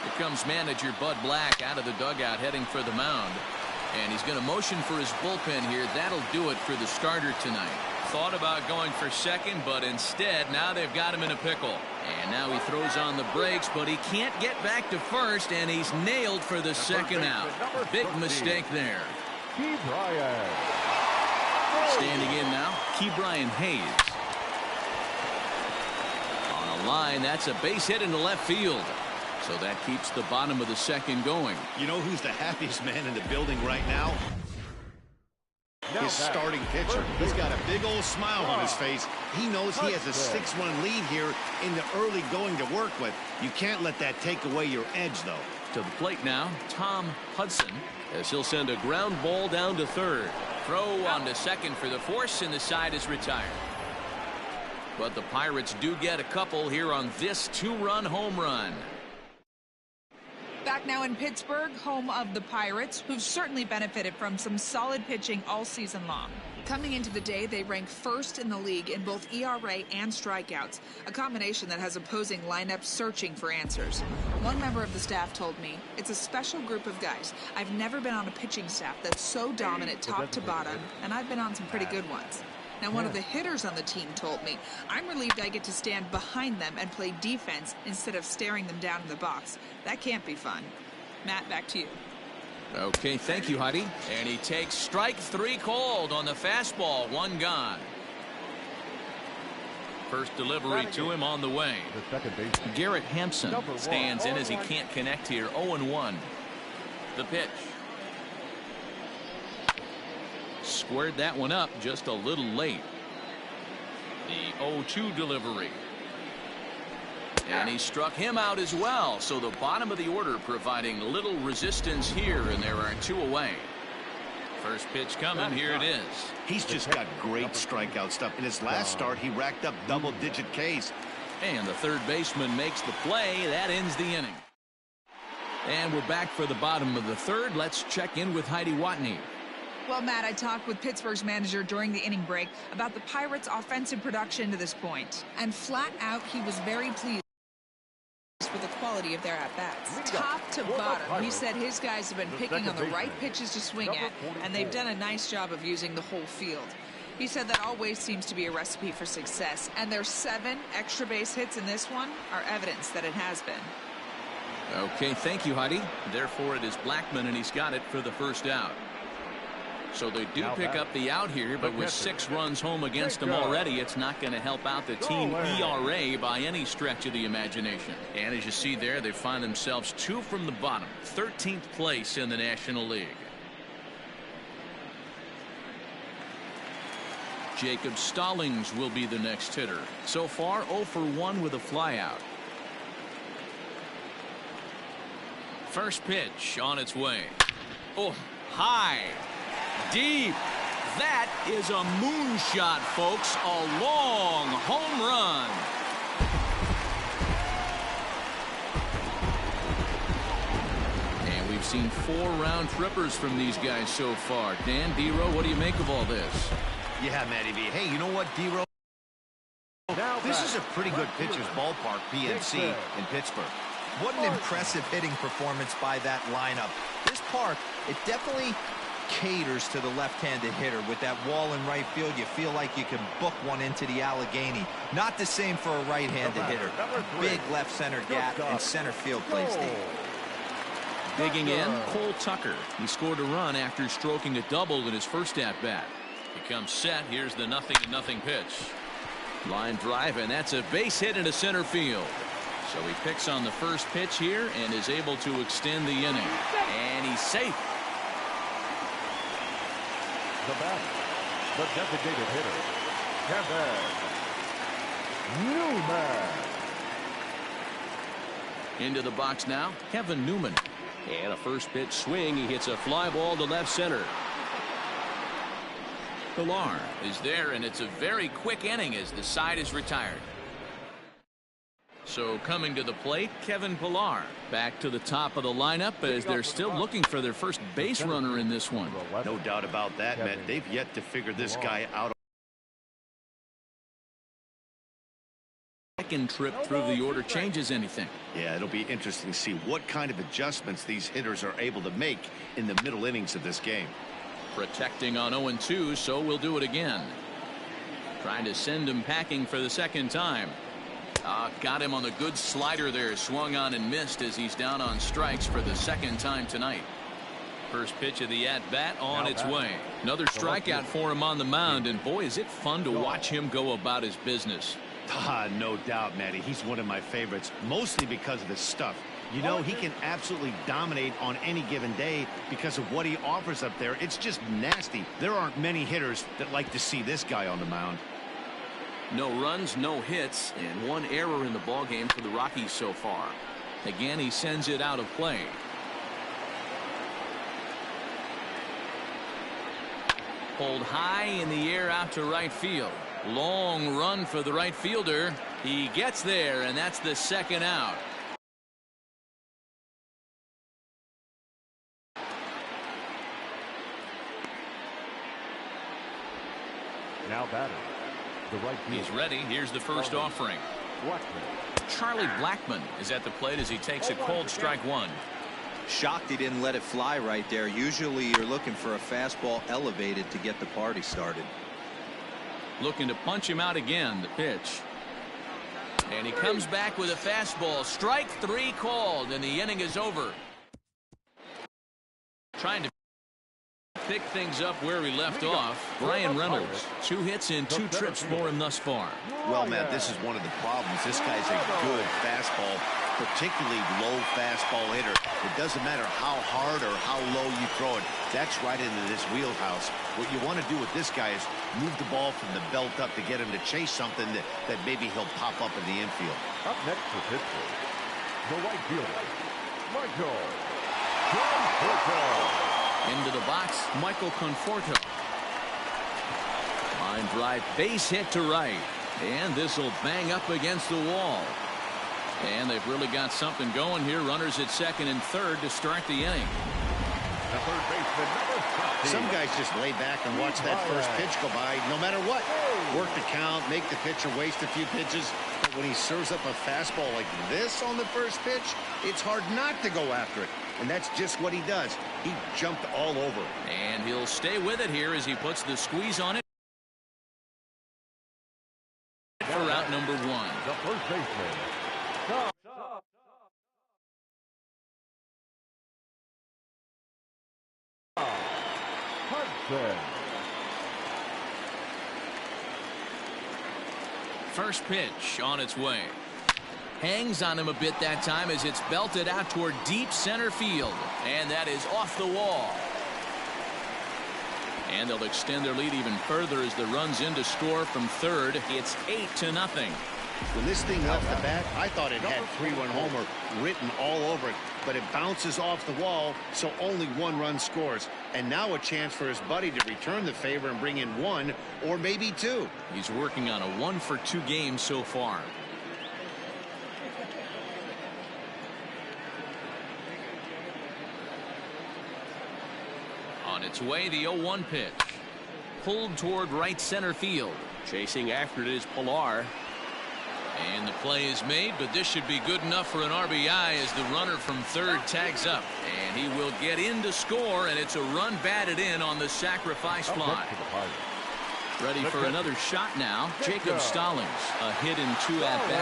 Here comes manager Bud Black out of the dugout heading for the mound. And he's going to motion for his bullpen here. That'll do it for the starter tonight. Thought about going for second, but instead now they've got him in a pickle. And now he throws on the brakes, but he can't get back to first, and he's nailed for the second out. Big mistake there. Ke'Bryan. Standing in now, Ke'Bryan Hayes. On a line, that's a base hit into left field. So that keeps the bottom of the second going. You know who's the happiest man in the building right now? His starting pitcher. He's got a big old smile on his face. He knows he has a 6-1 lead here in the early going to work with. You can't let that take away your edge, though. To the plate now, Tom Hudson, as he'll send a ground ball down to third. Throw on to second for the force, and the side is retired. But the Pirates do get a couple here on this 2-run home run. Back now in Pittsburgh, home of the Pirates, who've certainly benefited from some solid pitching all season long. Coming into the day, they rank 1st in the league in both ERA and strikeouts, a combination that has opposing lineups searching for answers. One member of the staff told me, it's a special group of guys. I've never been on a pitching staff that's so dominant top to bottom, and I've been on some pretty good ones. Now, one of the hitters on the team told me, I'm relieved I get to stand behind them and play defense instead of staring them down in the box. That can't be fun. Matt, back to you. Okay, thank you, Heidi. And he takes strike 3 called on the fastball. 1 gone. First delivery to him on the way. The second baseman. Garrett Hampson stands in as he can't connect here. 0-1. The pitch. Squared that one up just a little late. The 0-2 delivery. And he struck him out as well. So the bottom of the order providing little resistance here, and there are 2 away. First pitch coming. Here it is. He's just got great strikeout stuff. In his last start, he racked up double-digit Ks. And the third baseman makes the play. That ends the inning. And we're back for the bottom of the third. Let's check in with Heidi Watney. Well, Matt, I talked with Pittsburgh's manager during the inning break about the Pirates' offensive production to this point. And flat out, he was very pleased with the quality of their at-bats. Top to bottom, he said his guys have been picking on the right pitches to swing at, and they've done a nice job of using the whole field. He said that always seems to be a recipe for success, and their 7 extra base hits in this one are evidence that it has been. Okay, thank you, Heidi. Therefore, it is Blackmon, and he's got it for the first out. So they do pick up the out here, but with 6 runs home against them already, it's not going to help out the team ERA by any stretch of the imagination. And as you see there, they find themselves 2 from the bottom, 13th place in the National League. Jacob Stallings will be the next hitter. So far, 0 for 1 with a flyout. First pitch on its way. Oh, high. Deep. That is a moonshot, folks. A long home run. And we've seen 4 round trippers from these guys so far. Dan, D-Row, what do you make of all this? Yeah, Matty V. Hey, you know what, D-Row? This is a pretty good pitcher's ballpark, PNC, in Pittsburgh. What an impressive hitting performance by that lineup. This park, it definitely caters to the left-handed hitter. With that wall in right field, you feel like you can book one into the Allegheny. Not the same for a right-handed hitter. Big left center gap and center field play, Steve. Digging in, Cole Tucker. He scored a run after stroking a double in his first at-bat. He comes set. Here's the 0-0 pitch. Line drive, and that's a base hit into center field. So he picks on the first pitch here and is able to extend the inning. And he's safe. The batter, the designated hitter, Kevin Newman. Into the box now, Kevin Newman. And a first pitch swing. He hits a fly ball to left center. Pilar is there, and it's a very quick inning as the side is retired. So coming to the plate, Kevin Pilar. Back to the top of the lineup as they're still looking for their first base runner in this one. No doubt about that, man. They've yet to figure this guy out. Second trip through the order changes anything. Yeah, it'll be interesting to see what kind of adjustments these hitters are able to make in the middle innings of this game. Protecting on 0-2, so we'll do it again. Trying to send him packing for the second time. Got him on the good slider there. Swung on and missed as he's down on strikes for the second time tonight. First pitch of the at-bat on its way. Another strikeout for him on the mound, and boy, is it fun to watch him go about his business. No doubt, Matty. He's one of my favorites, mostly because of his stuff. You know, he can absolutely dominate on any given day because of what he offers up there. It's just nasty. There aren't many hitters that like to see this guy on the mound. No runs, no hits, and 1 error in the ballgame for the Rockies so far. Again, he sends it out of play. Pulled high in the air out to right field. Long run for the right fielder. He gets there, and that's the second out. Now batting, the right field. He's ready. Here's the first offering. Blackmon. Charlie Blackmon is at the plate as he takes a cold strike 1. Shocked he didn't let it fly right there. Usually you're looking for a fastball elevated to get the party started. Looking to punch him out again. The pitch. And he comes back with a fastball. Strike 3 called, and the inning is over. Trying to pick things up where he left off. Brian Reynolds, 2 hits in 2 trips for him thus far. Well, Matt, this is one of the problems. This guy's a good fastball, particularly low fastball hitter. It doesn't matter how hard or how low you throw it. That's right into this wheelhouse. What you want to do with this guy is move the ball from the belt up to get him to chase something that maybe he'll pop up in the infield. Up next for Pittsburgh, the right fielder, Michael Conforto. Into the box, Michael Conforto. Line drive, base hit to right. And this will bang up against the wall. And they've really got something going here. Runners at second and third to start the inning. The third baseman, number 15. Some guys just lay back and watch that first pitch go by no matter what. Work the count, make the pitcher waste a few pitches. But when he serves up a fastball like this on the first pitch, it's hard not to go after it. And that's just what he does. He jumped all over it. And he'll stay with it here as he puts the squeeze on it. first baseman, Tom Hudson. First pitch on its way. Hangs on him a bit that time as it's belted out toward deep center field. And that is off the wall. And they'll extend their lead even further as the runs in to score from third. It's 8-0. When this thing left the bat, I thought it had 3-run homer written all over it, but it bounces off the wall, so only 1 run scores. And now a chance for his buddy to return the favor and bring in 1 or maybe 2. He's working on a 1-for-2 game so far. On its way, the 0-1 pitch. Pulled toward right center field. Chasing after it is Pilar. And the play is made, but this should be good enough for an RBI as the runner from third tags up. And he will get in to score, and it's a run batted in on the sacrifice fly. Ready for another shot now. Jacob Stallings, a hit in 2 at-bats.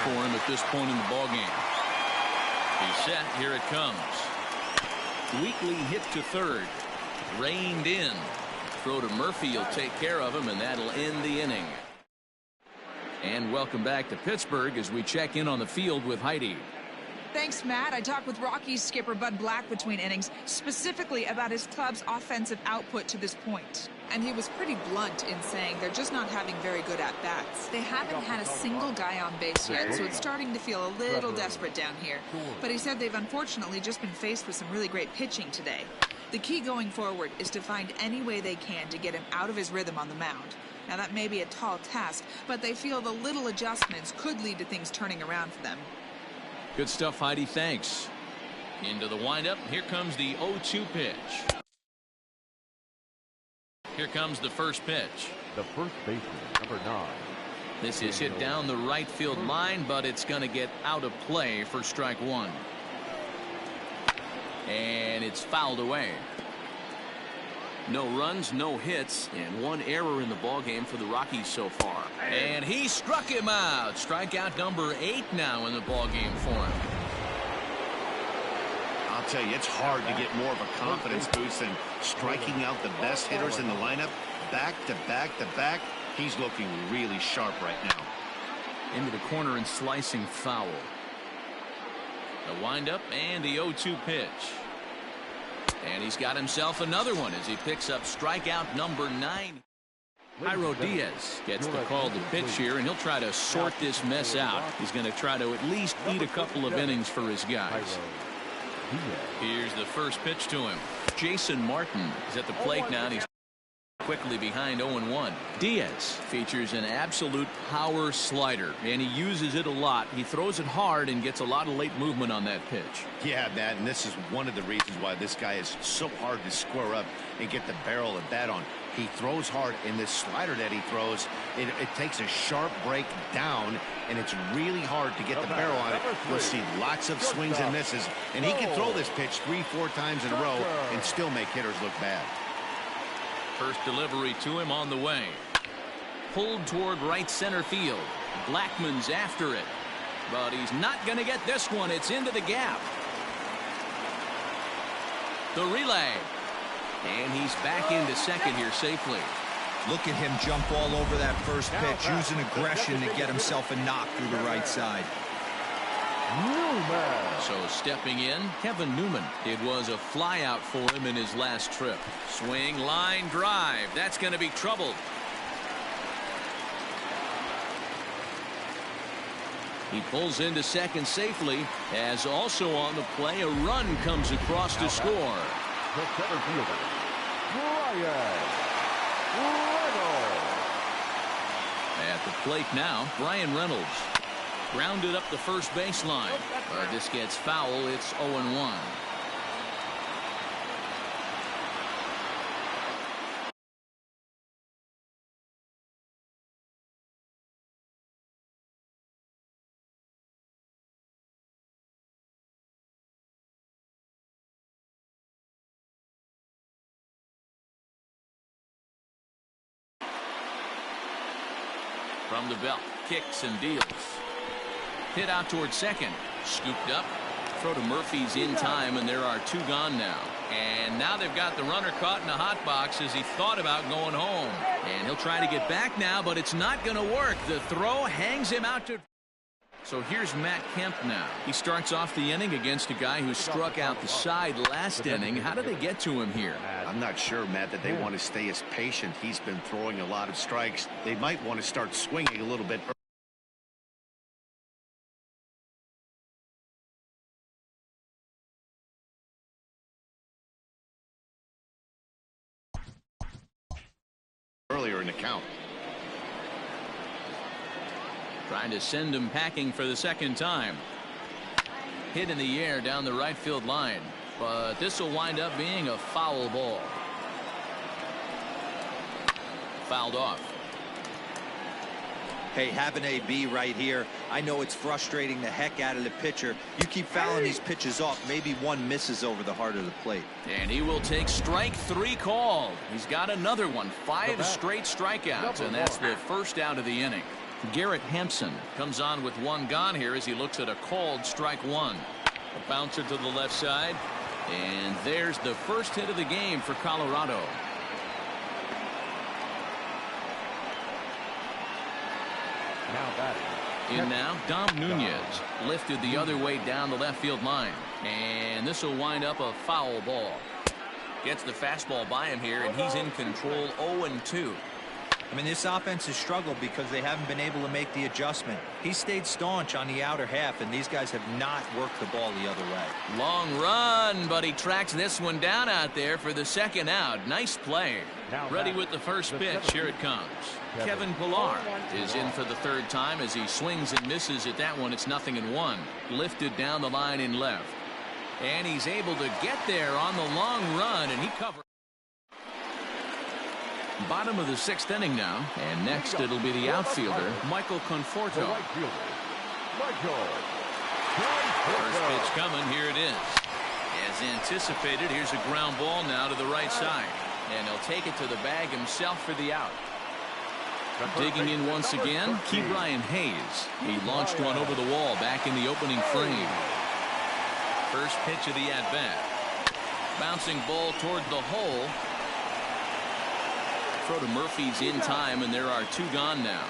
For him at this point in the ball game. He's set. Here it comes. Weakly hit to third. Reined in. Throw to Murphy will take care of him, and that'll end the inning. And welcome back to Pittsburgh as we check in on the field with Heidi. Thanks, Matt. I talked with Rockies skipper Bud Black between innings, specifically about his club's offensive output to this point. And he was pretty blunt in saying they're just not having very good at-bats. They haven't had a single guy on base yet, so it's starting to feel a little desperate down here. But he said they've unfortunately just been faced with some really great pitching today. The key going forward is to find any way they can to get him out of his rhythm on the mound. Now, that may be a tall task, but they feel the little adjustments could lead to things turning around for them. Good stuff, Heidi. Thanks. Into the windup. Here comes the 0-2 pitch. Here comes the first pitch. The first baseman, number 9. This is hit down the right field line, but it's going to get out of play for strike 1. And it's fouled away. No runs, no hits, and 1 error in the ballgame for the Rockies so far. And he struck him out. Strikeout number 8 now in the ballgame for him. I'll tell you, it's hard to get more of a confidence boost than striking out the best hitters in the lineup. Back to back to back. He's looking really sharp right now. Into the corner and slicing foul. The windup and the 0-2 pitch. And he's got himself another one as he picks up strikeout number 9. Jairo Diaz gets the call to pitch here, and he'll try to sort this mess out. He's going to try to at least eat a couple of innings for his guys. Here's the first pitch to him. Jason Martin is at the plate now, and he's quickly behind 0-1. Diaz features an absolute power slider, and he uses it a lot. He throws it hard and gets a lot of late movement on that pitch. Yeah, Matt, and this is one of the reasons why this guy is so hard to square up and get the barrel of bat on. He throws hard, and this slider that he throws, it takes a sharp break down, and it's really hard to get the barrel on it. You'll see lots of swings and misses, and he can throw this pitch 3-4 times in a row and still make hitters look bad. First delivery to him on the way. Pulled toward right center field. Blackman's after it, but he's not going to get this one. It's into the gap. The relay. And he's back into second here safely. Look at him jump all over that first pitch, using aggression to get himself a knock through the right side. Newman. So stepping in, Kevin Newman. It was a fly out for him in his last trip. Swing, line, drive. That's going to be trouble. He pulls into second safely, as also on the play a run comes across to score. The center fielder, Bryan Reynolds. At the plate now, Bryan Reynolds. Grounded up the first baseline. But this gets foul. It's 0-1. From the belt, kicks and deals. Hit out towards second. Scooped up. Throw to Murphy's in time, and there are 2 gone now. And now they've got the runner caught in the hot box as he thought about going home. And he'll try to get back now, but it's not going to work. The throw hangs him out to... So here's Matt Kemp now. He starts off the inning against a guy who struck out the side last inning. How did they get to him here? I'm not sure, Matt, that they want to stay as patient. He's been throwing a lot of strikes. They might want to start swinging a little bit earlier in the count. Trying to send him packing for the second time. Hit in the air down the right field line, but this will wind up being a foul ball. Fouled off. Hey, have an AB right here. I know it's frustrating the heck out of the pitcher. You keep fouling these pitches off, maybe one misses over the heart of the plate. And he will take strike 3 called. He's got another one. 5 straight strikeouts, and that's the first out of the inning. Garrett Hampson comes on with 1 gone here as he looks at a called strike 1. A bouncer to the left side, and there's the first hit of the game for Colorado. In now, Dom Nunez lifted the other way down the left field line, and this will wind up a foul ball. Gets the fastball by him here, and he's in control. 0-2. I mean, this offense has struggled because they haven't been able to make the adjustment. He stayed staunch on the outer half, and these guys have not worked the ball the other way. Long run, but he tracks this one down out there for the second out. Nice play. Ready with the first pitch. Here it comes. Kevin Pillar is in for the 3rd time as he swings and misses at that one. It's 0-1. Lifted down the line in left. And he's able to get there on the long run, and he covers. Bottom of the 6th inning now, and next it'll be the outfielder, Michael Conforto. First pitch coming, here it is. As anticipated, here's a ground ball now to the right side, and he'll take it to the bag himself for the out. Digging in once again, Ke'Bryan Hayes. He launched one over the wall back in the opening frame. First pitch of the at-bat. Bouncing ball toward the hole. Throw to Murphy's in time, and there are 2 gone now.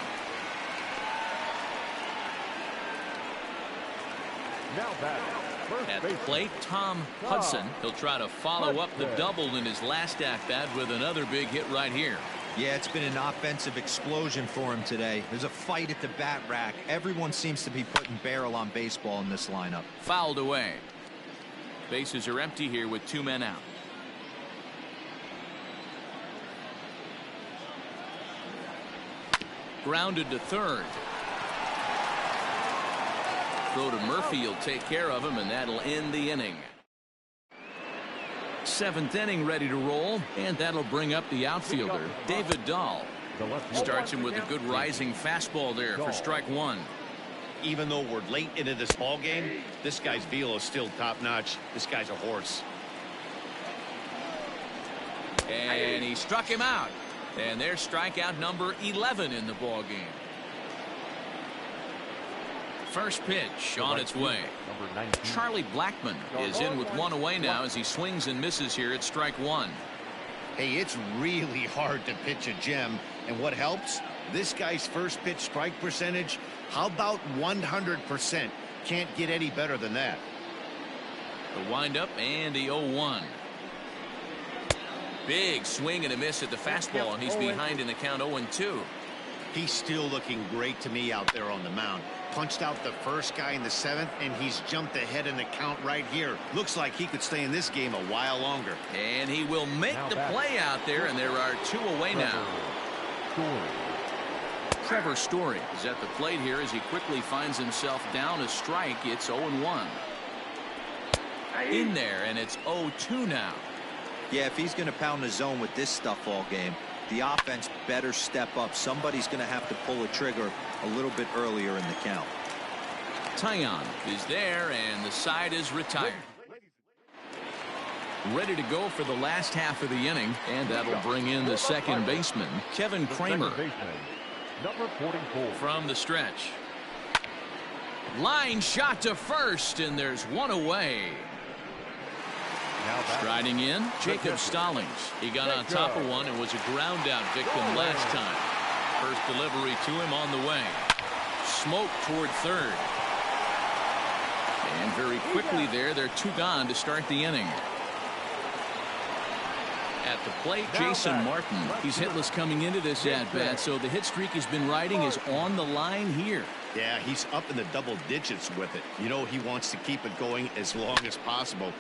At the plate, Tom Hudson. He'll try to follow up the double in his last at-bat with another big hit right here. Yeah, it's been an offensive explosion for him today. There's a fight at the bat rack. Everyone seems to be putting barrel on baseball in this lineup. Fouled away. Bases are empty here with 2 men out. Grounded to third. Throw to Murphy. He'll take care of him, and that'll end the inning. 7th inning ready to roll, and that'll bring up the outfielder, David Dahl. Starts him with a good rising fastball there for strike 1. Even though we're late into this ball game, this guy's velo is still top-notch. This guy's a horse. And he struck him out. And there's strikeout number 11 in the ball game. First pitch on its way. Charlie Blackmon is in with 1 away now as he swings and misses here at strike 1. Hey, it's really hard to pitch a gem, and what helps? This guy's first pitch strike percentage, how about 100%? Can't get any better than that. The windup and the 0-1. Big swing and a miss at the fastball, and he's behind in the count. 0-2. He's still looking great to me out there on the mound. Punched out the first guy in the 7th, and he's jumped ahead in the count right here. Looks like he could stay in this game a while longer. And he will make the play out there, and there are 2 away now. Trevor Story is at the plate here as he quickly finds himself down a strike. It's 0-1. In there, and it's 0-2 now. Yeah, if he's going to pound the zone with this stuff all game, the offense better step up. Somebody's going to have to pull a trigger a little bit earlier in the count. Taillon is there, and the side is retired. Ready to go for the last half of the inning, and that'll bring in the second baseman, Kevin Kramer. Number 44. From the stretch. Line shot to first, and there's one away. Striding in, Jacob Stallings. He got on top of one and was a ground out victim last time. First delivery to him on the way. Smoke toward third. And very quickly there, they're 2 gone to start the inning. At the plate, Jason Martin. He's hitless coming into this at-bat, so the hit streak he's been riding is on the line here. Yeah, he's up in the double digits with it. You know, he wants to keep it going as long as possible.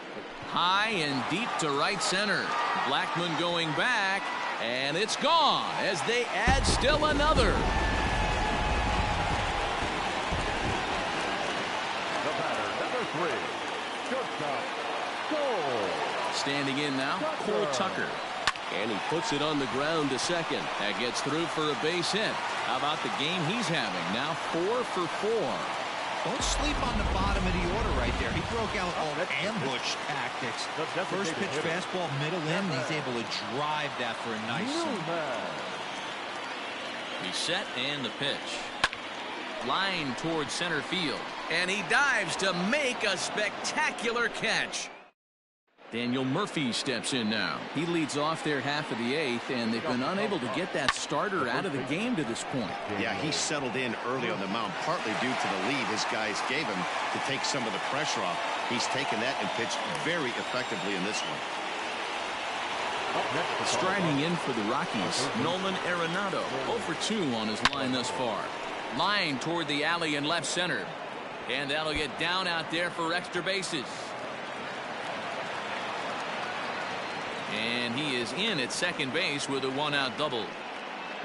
High and deep to right center. Blackmon going back, and it's gone as they add still another. The batter, number 3. Shortstop, Cole. Standing in now, Cole Tucker. And he puts it on the ground to second. That gets through for a base hit. How about the game he's having? Now 4 for 4. Don't sleep on the bottom of the order right there. He broke out all ambush tactics. First pitch fastball, middle in. He's able to drive that for a nice Newman. He's set and the pitch. Line towards center field. And he dives to make a spectacular catch. Daniel Murphy steps in now. He leads off their half of the 8th, and they've been unable to get that starter out of the game to this point. Yeah, he settled in early on the mound, partly due to the lead his guys gave him to take some of the pressure off. He's taken that and pitched very effectively in this one. Striding in for the Rockies, Nolan Arenado, 0 for 2 on his line thus far. Line toward the alley in left center. And that'll get down out there for extra bases. And he is in at second base with a 1-out double.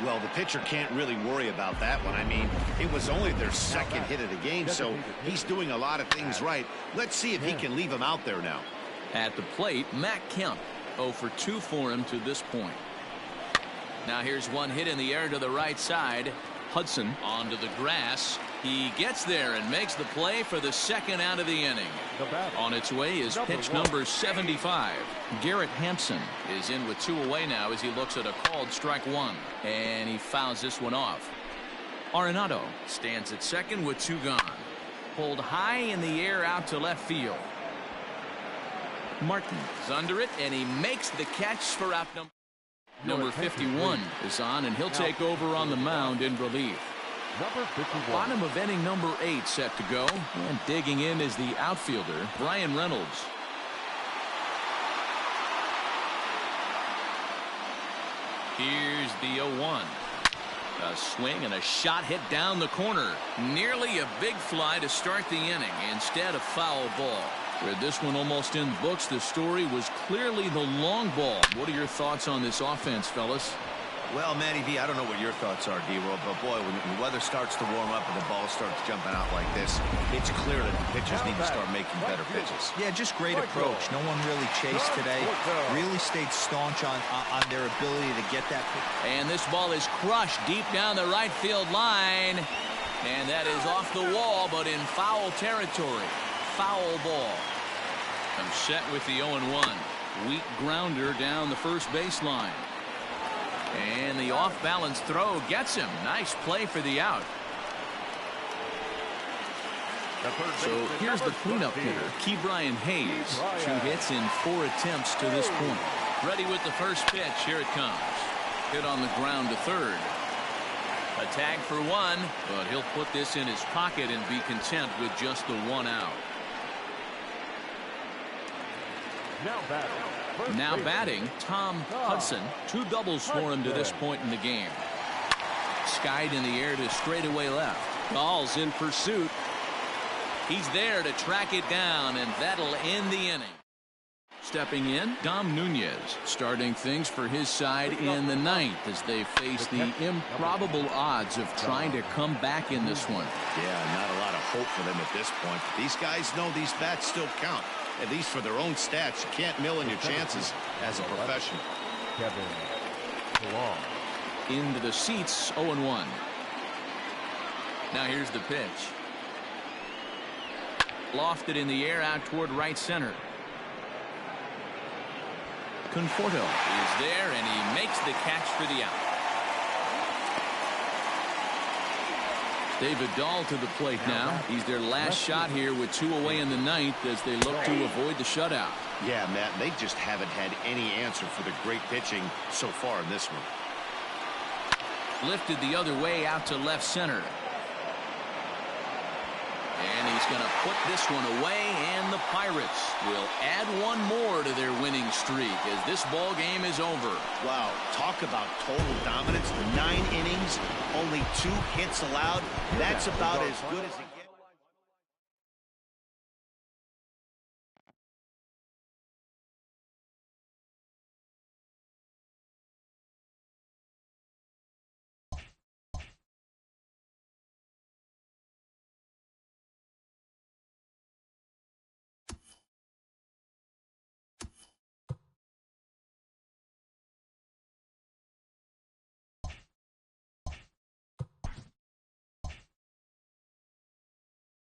Well, the pitcher can't really worry about that one. I mean, it was only their second hit of the game, so he's doing a lot of things right. Let's see if he can leave him out there now. At the plate, Matt Kemp, 0 for 2 for him to this point. Now here's one hit in the air to the right side. Hudson onto the grass. He gets there and makes the play for the second out of the inning. On its way is pitch number 75. Garrett Hampson is in with 2 away now as he looks at a called strike 1. And he fouls this one off. Arenado stands at second with 2 gone. Pulled high in the air out to left field. Martin is under it, and he makes the catch for out number 51 is on, and he'll take over on the mound in relief. Number 51. Bottom of inning number 8 set to go, and digging in is the outfielder Brian Reynolds. Here's the 0-1. A swing and a shot hit down the corner. Nearly a big fly to start the inning. Instead, a foul ball. With this one almost in the books, the story was clearly the long ball. What are your thoughts on this offense, fellas? Well, Matty V, I don't know what your thoughts are, D-Roll, but boy, when the weather starts to warm up and the ball starts jumping out like this, it's clear that the pitchers need to start making better pitches. Yeah, just great approach. No one really chased today. Really stayed staunch on their ability to get that pitch. And this ball is crushed deep down the right field line. And that is off the wall, but in foul territory. Foul ball. I'm set with the 0-1. Weak grounder down the first baseline. And the off-balance throw gets him. Nice play for the out. So here's the cleanup hitter, Ke'Bryan Hayes. 2 hits in 4 attempts to this point. Ready with the first pitch. Here it comes. Hit on the ground to third. A tag for 1, but he'll put this in his pocket and be content with just the 1 out. Now batting, Tom Hudson. 2 doubles for him to this point in the game. Skied in the air to straightaway left. Ball's in pursuit. He's there to track it down, and that'll end the inning. Stepping in, Dom Nunez, starting things for his side in the 9th as they face the improbable odds of trying to come back in this one. Yeah, not a lot of hope for them at this point. These guys know these bats still count, at least for their own stats. You can't mill in your chances as a professional. Into the seats, 0-1. Now here's the pitch. Lofted in the air out toward right center. Conforto is there, and he makes the catch for the out. David Dahl to the plate now. He's their last shot here with 2 away in the 9th as they look to avoid the shutout. Yeah, Matt, they just haven't had any answer for the great pitching so far in this one. Lifted the other way out to left center. And he's going to put this one away, and the Pirates will add one more to their winning streak as this ball game is over. Wow, talk about total dominance. 9 innings, only 2 hits allowed. That's about as good as it gets.